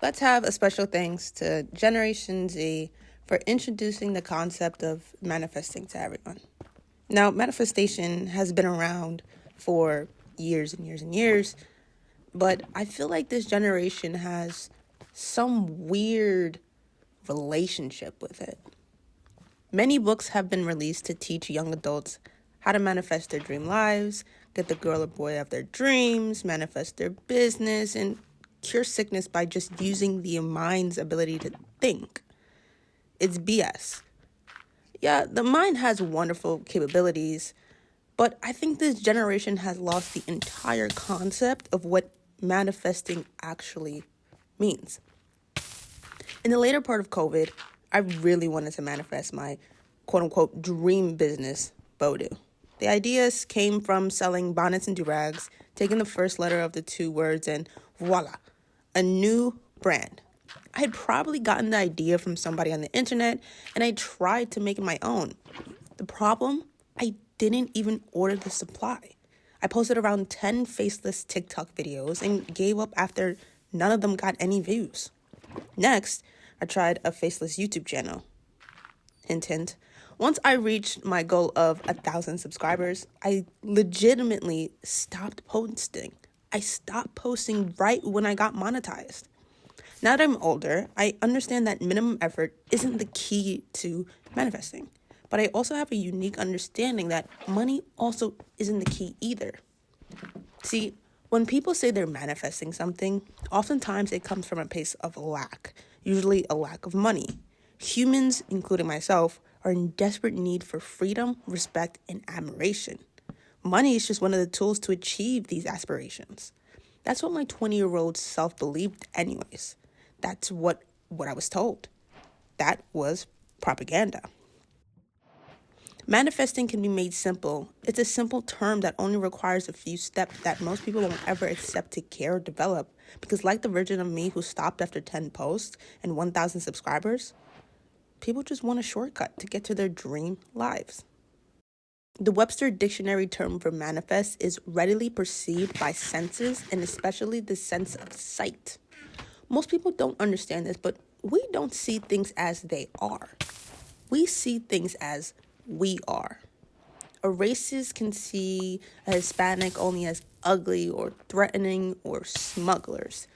Let's have a special thanks to Generation Z for introducing the concept of manifesting to everyone. Now, manifestation has been around for years and years and years, but I feel like this generation has some weird relationship with it. Many books have been released to teach young adults how to manifest their dream lives, get the girl or boy of their dreams, manifest their business, and cure sickness by just using the mind's ability to think. It's BS. Yeah, the mind has wonderful capabilities, but I think this generation has lost the entire concept of what manifesting actually means. In the later part of COVID, I really wanted to manifest my quote unquote dream business, Bodu. The ideas came from selling bonnets and do-rags, taking the first letter of the two words, and voila, a new brand. I had probably gotten the idea from somebody on the internet, and I tried to make it my own. The problem? I didn't even order the supply. I posted around 10 faceless TikTok videos and gave up after none of them got any views. Next, I tried a faceless YouTube channel. Hint, hint. Once I reached my goal of 1,000 subscribers, I legitimately stopped posting. I stopped posting right when I got monetized. Now that I'm older, I understand that minimum effort isn't the key to manifesting. But I also have a unique understanding that money also isn't the key either. See, when people say they're manifesting something, oftentimes it comes from a place of lack, usually a lack of money. Humans, including myself, are in desperate need for freedom, respect, and admiration. Money is just one of the tools to achieve these aspirations. That's what my 20-year-old self believed anyways. That's what I was told. That was propaganda. Manifesting can be made simple. It's a simple term that only requires a few steps that most people won't ever accept to care or develop. Because like the version of me who stopped after 10 posts and 1,000 subscribers, people just want a shortcut to get to their dream lives. The Webster Dictionary term for manifest is readily perceived by senses, and especially the sense of sight. Most people don't understand this, but we don't see things as they are. We see things as we are. A racist can see a Hispanic only as ugly or threatening or smugglers.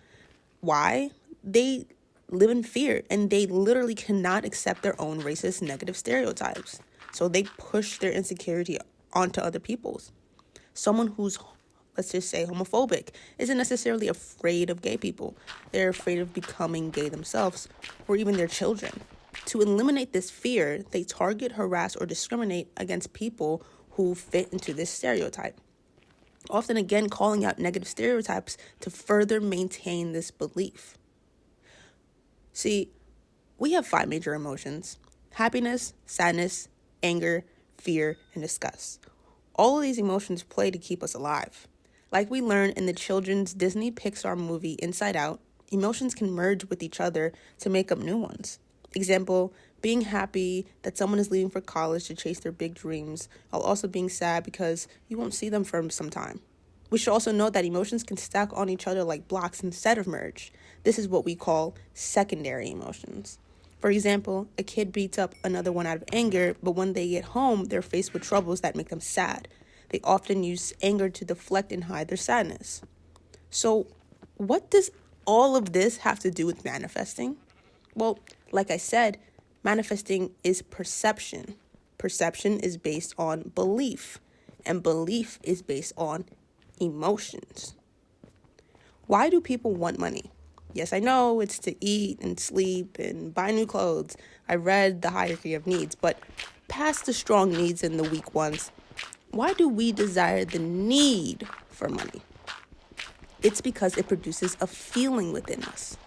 Why? They live in fear and they literally cannot accept their own racist negative stereotypes. So they push their insecurity onto other people's. Someone who's, let's just say, homophobic isn't necessarily afraid of gay people. They're afraid of becoming gay themselves or even their children. To eliminate this fear, they target, harass, or discriminate against people who fit into this stereotype. Often again calling out negative stereotypes to further maintain this belief. See, we have 5 major emotions: happiness, sadness, anger, fear, and disgust. All of these emotions play to keep us alive. Like we learn in the children's Disney Pixar movie Inside Out, emotions can merge with each other to make up new ones. Example, being happy that someone is leaving for college to chase their big dreams, while also being sad because you won't see them for some time. We should also note that emotions can stack on each other like blocks instead of merge. This is what we call secondary emotions. For example, a kid beats up another one out of anger, but when they get home, they're faced with troubles that make them sad. They often use anger to deflect and hide their sadness. So, what does all of this have to do with manifesting? Well, like I said, manifesting is perception. Perception is based on belief, and belief is based on emotions. Why do people want money? Yes, I know it's to eat and sleep and buy new clothes. I read the hierarchy of needs, but past the strong needs and the weak ones, why do we desire the need for money? It's because it produces a feeling within us.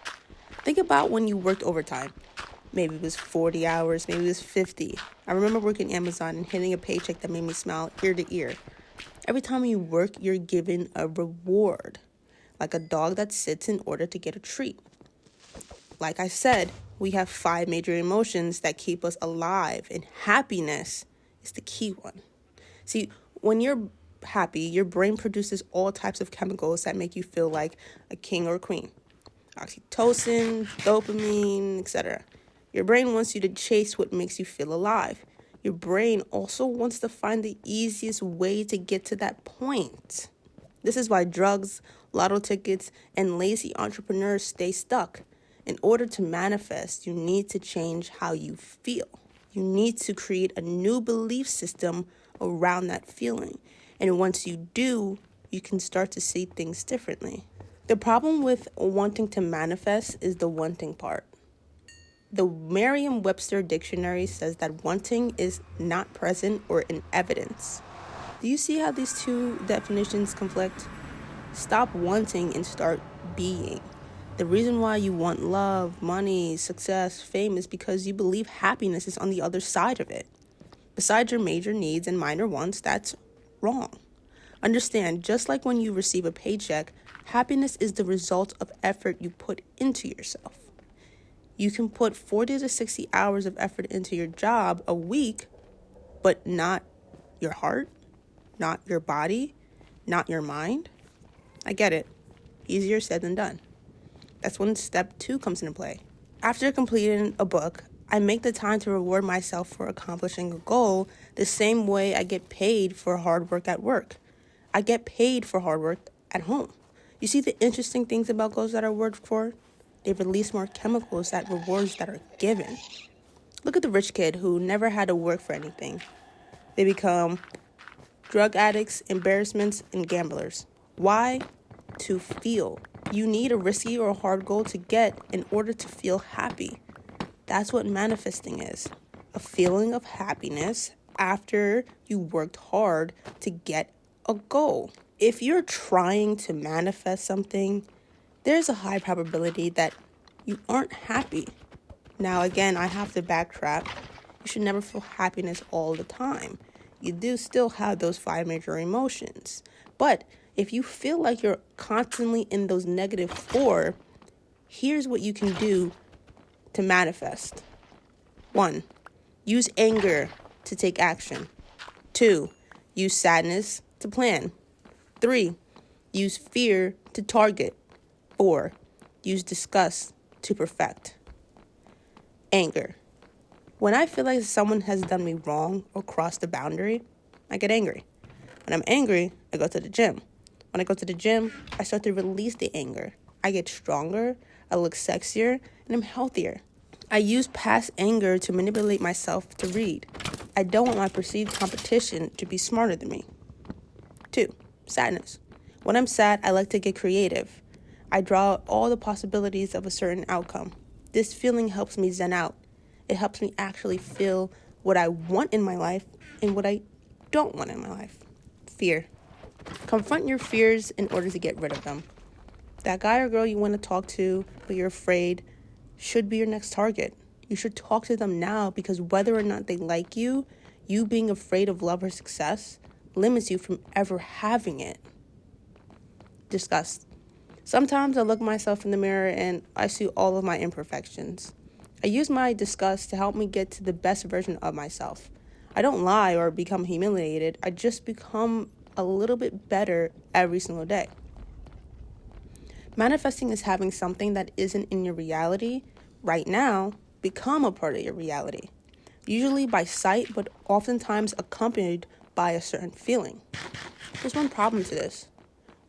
Think about when you worked overtime. Maybe it was 40 hours, maybe it was 50. I remember working Amazon and hitting a paycheck that made me smile ear to ear. Every time you work, you're given a reward, like a dog that sits in order to get a treat. Like I said, we have 5 major emotions that keep us alive, and happiness is the key one. See, when you're happy, your brain produces all types of chemicals that make you feel like a king or a queen. oxytocin, dopamine, etc. Your brain wants you to chase what makes you feel alive. Your brain also wants to find the easiest way to get to that point. This is why drugs, lotto tickets, and lazy entrepreneurs stay stuck. In order to manifest, you need to change how you feel. You need to create a new belief system around that feeling. And once you do, you can start to see things differently. The problem with wanting to manifest is the wanting part. The Merriam-Webster dictionary says that wanting is not present or in evidence. Do you see how these two definitions conflict? Stop wanting and start being. The reason why you want love, money, success, fame is because you believe happiness is on the other side of it. Besides your major needs and minor wants, that's wrong. Understand, just like when you receive a paycheck, happiness is the result of effort you put into yourself. You can put 40 to 60 hours of effort into your job a week, but not your heart, not your body, not your mind. I get it. Easier said than done. That's when step 2 comes into play. After completing a book, I make the time to reward myself for accomplishing a goal the same way I get paid for hard work at work. I get paid for hard work at home. You see the interesting things about goals that are worked for? They release more chemicals than rewards that are given. Look at the rich kid who never had to work for anything. They become drug addicts, embarrassments, and gamblers. Why? To feel. You need a risky or a hard goal to get in order to feel happy. That's what manifesting is. A feeling of happiness after you worked hard to get a goal. If you're trying to manifest something, there's a high probability that you aren't happy. Now, again, I have to backtrack. You should never feel happiness all the time. You do still have those 5 major emotions. But if you feel like you're constantly in those negative 4, here's what you can do to manifest. 1, use anger to take action. 2, use sadness to plan. 3, use fear to target. 4, use disgust to perfect. Anger. When I feel like someone has done me wrong or crossed the boundary, I get angry. When I'm angry, I go to the gym. When I go to the gym, I start to release the anger. I get stronger, I look sexier, and I'm healthier. I use past anger to manipulate myself to read. I don't want my perceived competition to be smarter than me. 2, sadness. When I'm sad, I like to get creative. I draw out all the possibilities of a certain outcome. This feeling helps me zen out. It helps me actually feel what I want in my life and what I don't want in my life. Fear. Confront your fears in order to get rid of them. That guy or girl you want to talk to, but you're afraid, should be your next target. You should talk to them now, because whether or not they like you being afraid of love or success limits you from ever having it. Disgust. Sometimes I look myself in the mirror and I see all of my imperfections. I use my disgust to help me get to the best version of myself. I don't lie or become humiliated. I just become a little bit better every single day. Manifesting is having something that isn't in your reality right now become a part of your reality. Usually by sight, but oftentimes accompanied by a certain feeling. There's one problem to this.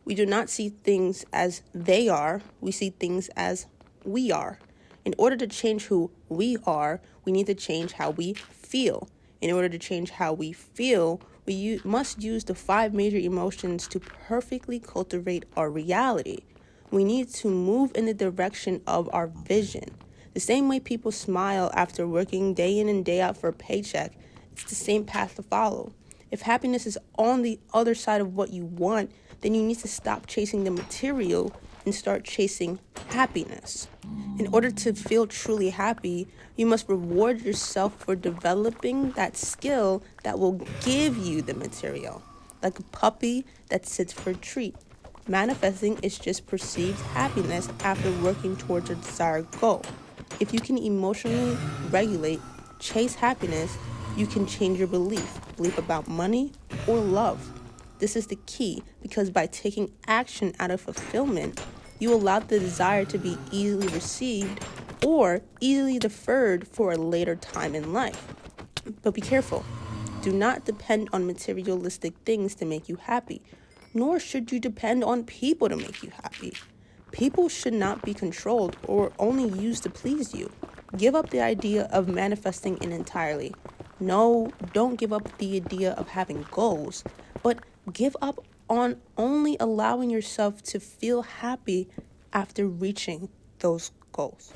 We do not see things as they are. We see things as we are. In order to change who we are, we need to change how we feel. In order to change how we feel, we must use the 5 major emotions to perfectly cultivate our reality. We need to move in the direction of our vision. The same way people smile after working day in and day out for a paycheck, it's the same path to follow. If happiness is on the other side of what you want, then you need to stop chasing the material and start chasing happiness. In order to feel truly happy, you must reward yourself for developing that skill that will give you the material, like a puppy that sits for a treat. Manifesting is just perceived happiness after working towards a desired goal. If you can emotionally regulate, chase happiness, you can change your belief about money or love. This is the key, because by taking action out of fulfillment, You allow the desire to be easily received or easily deferred for a later time in life. But be careful. Do not depend on materialistic things to make you happy, nor should you depend on people to make you happy. People should not be controlled or only used to please you. Give up the idea of manifesting it entirely. No, don't give up the idea of having goals, but give up on only allowing yourself to feel happy after reaching those goals.